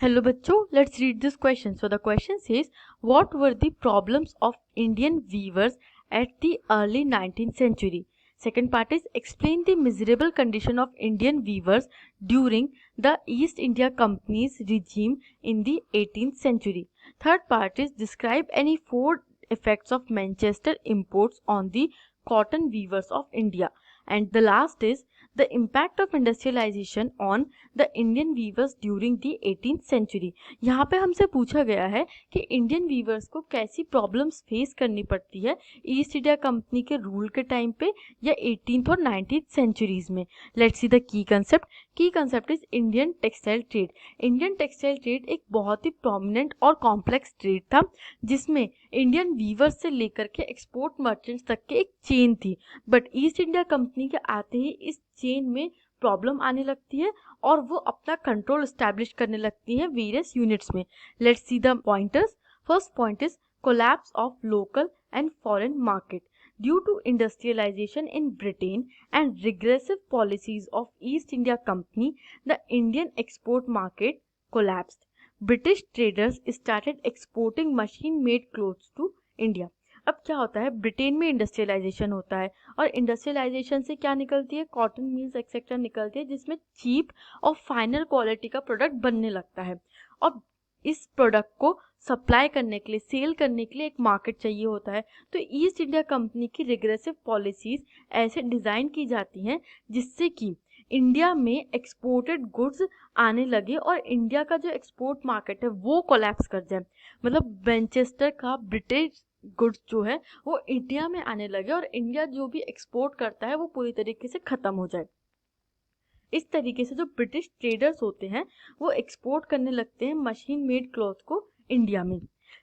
Hello बच्चों, let's read this question. So the question says, what were the problems of Indian weavers at the early 19th century? Second part is, explain the miserable condition of Indian weavers during the East India Company's regime in the 18th century. Third part is, describe any four effects of Manchester imports on the cotton weavers of India. And the last is, the impact of industrialization on the Indian weavers during the 18th century. यहाँ पे हमसे पूछा गया है कि Indian viewers को कैसी problems face करनी पड़ती है ईस्ट इंडिया कंपनी के रूल के टाइम पे या 18th और 19th सेंचुरीज में। Let's see the key concept. Key concept is Indian textile trade. Indian textile trade एक बहुत ही प्रोमिनेंट और कॉम्प्लेक्स ट्रेड था जिसमें इंडियन वीवर्स से लेकर के एक्सपोर्ट मर्चेंट्स तक के एक चेन थी। बट ईस्ट इंडिया कंपनी के आते ही इस चेन में प्रॉब्लम आने लगती है और वो अपना कंट्रोल एस्टैब्लिश करने लगती है वेरियस यूनिट्स में। Let's see the pointers. First point is collapse of local and foreign market due to industrialization in Britain and regressive policies of East India Company the Indian export market collapsed. British traders started exporting machine made cloths to India. अब क्या होता है, Britain में industrialisation होता है और industrialisation से क्या निकलती है, कॉटन मिल्स एक्सेट्रा निकलती है जिसमें चीप और फाइनल क्वालिटी का प्रोडक्ट बनने लगता है। और इस प्रोडक्ट को सप्लाई करने के लिए, सेल करने के लिए एक मार्केट चाहिए होता है। तो ईस्ट इंडिया कंपनी की रिग्रेसिव पॉलिसीज ऐसे डिज़ाइन की जाती हैं जिससे कि इंडिया में एक्सपोर्टेड गुड्स आने लगे और इंडिया का जो एक्सपोर्ट मार्केट है वो कोलैप्स कर जाए। मतलब मैनचेस्टर का ब्रिटिश गुड्स जो है वो इंडिया में आने लगे और इंडिया जो भी एक्सपोर्ट करता है वो पूरी तरीके से ख़त्म हो जाए। इस तरीके से जो ब्रिटिश ट्रेडर्स होते हैं वो एक्सपोर्ट करने लगते हैं मशीन मेड क्लॉथ को इंडिया में।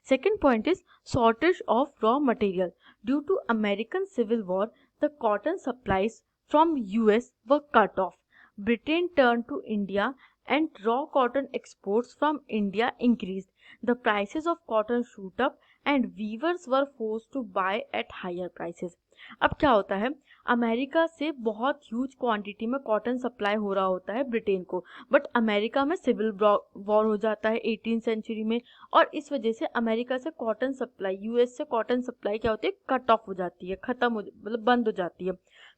Second point is shortage of raw material due to American civil war the cotton supplies from US were cut off. Britain turn to India and raw cotton exports from India increased. The prices of cotton shoot up and weavers were forced to buy at higher prices. अब क्या होता है, America से बहुत huge quantity में cotton supply हो रहा होता है ब्रिटेन को, बट अमेरिका में सिविल वॉर हो जाता है 18th सेंचुरी में और इस वजह से अमेरिका से कॉटन सप्लाई, यूएस से कॉटन सप्लाई क्या होती है, कट ऑफ हो जाती है, खत्म हो, मतलब बंद हो जाती है।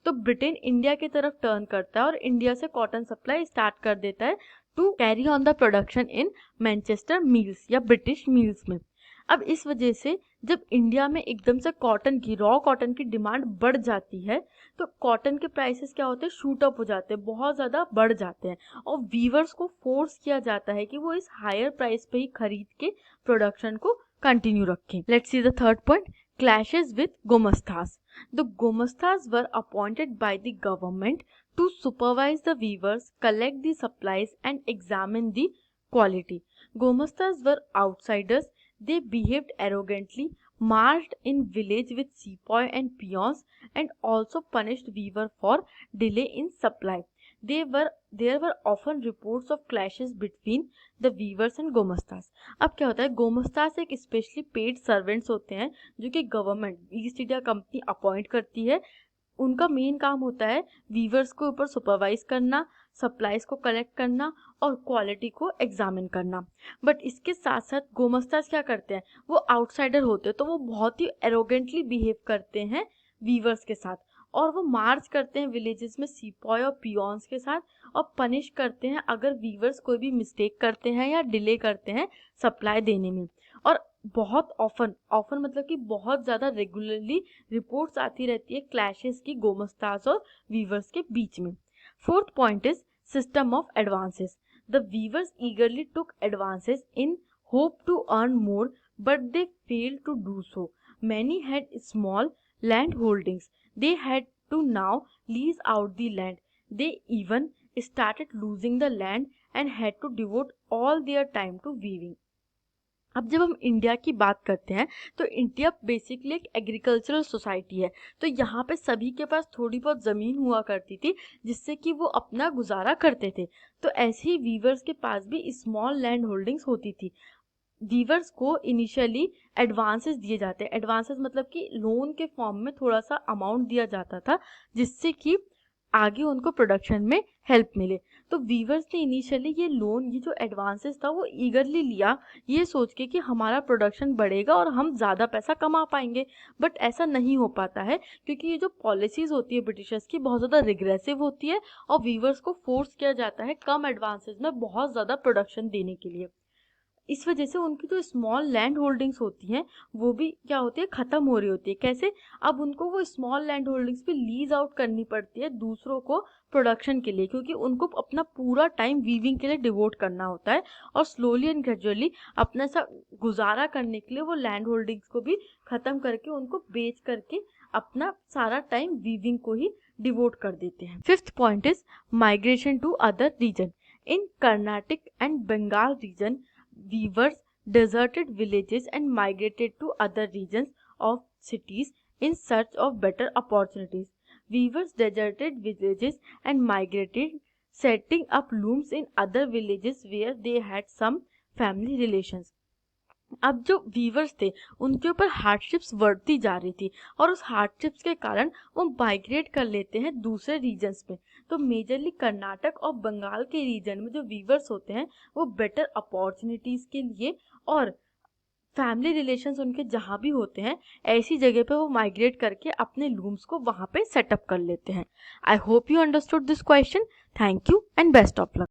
तो ब्रिटेन इंडिया की तरफ टर्न करता है और इंडिया से कॉटन सप्लाई स्टार्ट कर देता है to carry on the production in Manchester mills या ब्रिटिश मिल्स में। अब इस वजह से जब इंडिया में एकदम से कॉटन की, रॉ कॉटन की डिमांड बढ़ जाती है तो कॉटन के प्राइसेस क्या होते हैं, शूट अप हो जाते हैं, बहुत ज़्यादा बढ़ जाते हैं और वीवर्स को फोर्स किया जाता है कि वो इस हायर प्राइस पे ही खरीद के प्रोडक्शन को कंटिन्यू रखें। Let's see the third point, clashes with Gomastas. The Gomastas were appointed by the government to supervise the weavers, collect the supplies and examine the quality. Gomastas were outsiders. They behaved arrogantly, marched in village with sepoy and peons and also punished weaver for delay in supply. There were often reports of clashes between the weavers and gomasthas. अब क्या होता है, गोमस्तास एक specially paid servants होते हैं जो कि government East India Company appoint करती है। उनका मेन काम होता है वीवर्स के ऊपर सुपरवाइज करना, सप्लाईज को कलेक्ट करना और क्वालिटी को एग्जामिन करना। बट इसके साथ साथ गोमस्तास क्या करते हैं, वो आउटसाइडर होते हैं तो वो बहुत ही एरोगेंटली बिहेव करते हैं वीवर्स के साथ और वो मार्च करते हैं विलेजेस में सीपॉय और पियोन्स के साथ और पनिश करते हैं अगर वीवर्स कोई भी मिस्टेक करते हैं या डिले करते हैं सप्लाई देने में। और बहुत ऑफन मतलब कि बहुत ज़्यादा रेगुलरली रिपोर्ट्स आती रहती है क्लैशेस की गोमस्तास और वीवर्स के बीच में। Fourth point is system of advances. The weavers eagerly took advances in hope to earn more but they fail to do so. Many had small land holdings. They had to now lease out the land. They even started losing the land and had to devote all their time to weaving. अब जब हम India की बात करते हैं तो India basically एक agricultural society है, तो यहाँ पे सभी के पास थोड़ी बहुत ज़मीन हुआ करती थी जिससे कि वो अपना गुजारा करते थे। तो ऐसे ही वीवर्स के पास भी स्मॉल लैंड होल्डिंग्स होती थी। वीवर्स को इनिशियली एडवांसेस दिए जाते हैं। एडवांसेस मतलब कि लोन के फॉर्म में थोड़ा सा अमाउंट दिया जाता था जिससे कि आगे उनको प्रोडक्शन में हेल्प मिले। तो वीवर्स ने इनिशियली ये लोन, ये जो एडवांसेस था वो ईगरली लिया, ये सोच के कि हमारा प्रोडक्शन बढ़ेगा और हम ज़्यादा पैसा कमा पाएंगे। बट ऐसा नहीं हो पाता है, क्योंकि ये जो पॉलिसीज़ होती है ब्रिटिशर्स की बहुत ज़्यादा रिग्रेसिव होती है और वीवर्स को फोर्स किया जाता है कम एडवांसेस में बहुत ज़्यादा प्रोडक्शन देने के लिए। इस वजह से उनकी जो स्मॉल लैंड होल्डिंग्स होती हैं वो भी क्या होती है, ख़त्म हो रही होती है। कैसे? अब उनको वो स्मॉल लैंड होल्डिंग्स भी लीज आउट करनी पड़ती है दूसरों को प्रोडक्शन के लिए, क्योंकि उनको अपना पूरा टाइम वीविंग के लिए डिवोट करना होता है और स्लोली एंड ग्रेजुअली अपना सा गुजारा करने के लिए वो लैंड होल्डिंग्स को भी ख़त्म करके उनको बेच करके अपना सारा टाइम वीविंग को ही डिवोट कर देते हैं। Fifth point is migration to other region. In Karnataka and Bengal region, weavers deserted villages and migrated to other regions of cities in search of better opportunities. Weavers deserted villages and migrated, setting up looms in other villages where they had some family relations. अब जो viewers थे उनके ऊपर hardships बढ़ती जा रही थी और उस हार्डशिप्स के कारण वो माइग्रेट कर लेते हैं दूसरे रीजन्स में। तो मेजरली कर्नाटक और बंगाल के रीजन में जो वीवर्स होते हैं वो बेटर अपॉर्चुनिटीज़ के लिए और फैमिली रिलेशंस उनके जहाँ भी होते हैं ऐसी जगह पे वो माइग्रेट करके अपने लूम्स को वहाँ पे सेटअप कर लेते हैं। I hope you understood this question. Thank you and best of luck.